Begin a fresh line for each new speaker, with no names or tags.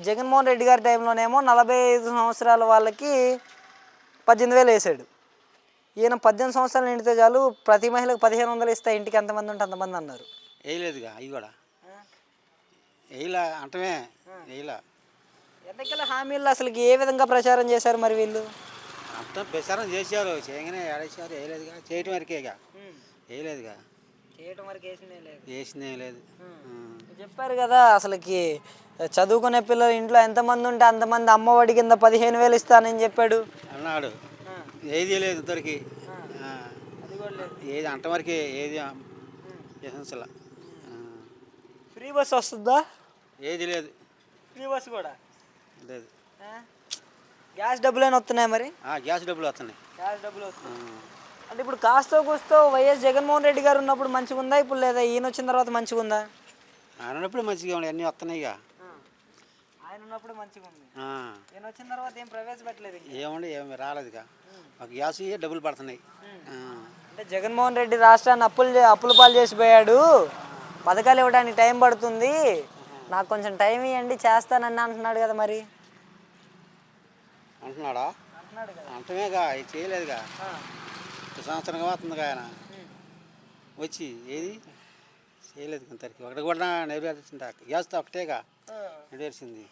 జగన్మోహన్ రెడ్డి గారి టైంలోనేమో 45 సంవత్సరాల వాళ్ళకి 18,000 వేసాడు. ఈయన 18 సంవత్సరాలు నిండితే చాలు ప్రతి మహిళకు 1,500 ఇస్తే ఇంటికి ఎంతమంది ఉంటే అంతమంది అన్నారు.
వేయలేదుగా అవి కూడా వేయలా అంటమే వేయలా.
ఎన్నికల హామీలు అసలుకి ఏ విధంగా ప్రచారం చేశారు మరి వీళ్ళు?
అంతా ప్రచారం చేశారు, చేయగానే ఏడేసారు, వేయలేదుగా. చేయటం వరకేగా, వేయలేదుగా.
చేయటం వరకు
వేసిందేం లేదు.
చెప్పారు కదా అసలుకి చదువుకునే పిల్లలు ఇంట్లో ఎంతమంది ఉంటే అంతమంది అమ్మఒడి కింద 15,000 ఇస్తానని చెప్పాడు
అన్నాడు. ఏది లేదు ఇద్దరికి, ఏది అంట వరకే, ఏది అసలు
ఫ్రీ బస్ వస్తుందా?
ఏది లేదు.
ఫ్రీ బస్ కూడా
లేదు.
గ్యాస్ డబ్బులైనా వస్తున్నాయి మరి?
గ్యాస్ డబ్బులు వస్తున్నాయి.
గ్యాస్ డబ్బులు వస్తున్నాయి అంటే ఇప్పుడు కాస్తో కూస్తో వైఎస్ జగన్మోహన్ రెడ్డి గారు ఉన్నప్పుడు మంచిగా ఉందా, ఇప్పుడు లేదా ఈయన వచ్చిన తర్వాత మంచిగా ఉందా?
ఆయన ఉన్నప్పుడు మంచిగా ఉన్నాయి, అన్నీ వస్తున్నాయి.
ఆయన ఉన్నప్పుడు మంచిగా ఉంది, ఈయన వచ్చిన తర్వాత ఏం ప్రవేశపెట్టలేదు.
ఏమండి ఏమి రాలేదుగా. ఒక గ్యాస్ డబ్బులు పడుతున్నాయి.
అంటే జగన్మోహన్ రెడ్డి రాష్ట్రాన్ని అప్పుల పాలు చేసిపోయాడు, పథకాలు ఇవ్వడానికి టైం పడుతుంది, నాకు కొంచెం టైం ఇవ్వండి చేస్తానని అంటున్నాడు కదా మరి.
అంటున్నాడా? అంటమేగా, ఇది చేయలేదుగా. సంవత్సరంగా వస్తుందిగా ఆయన వచ్చి, ఏది చేయలేదు. ఇంతరికి ఒకటి కూడా నెరవేర్చింది. గ్యాస్తో ఒకటేగా నెరవేర్చింది.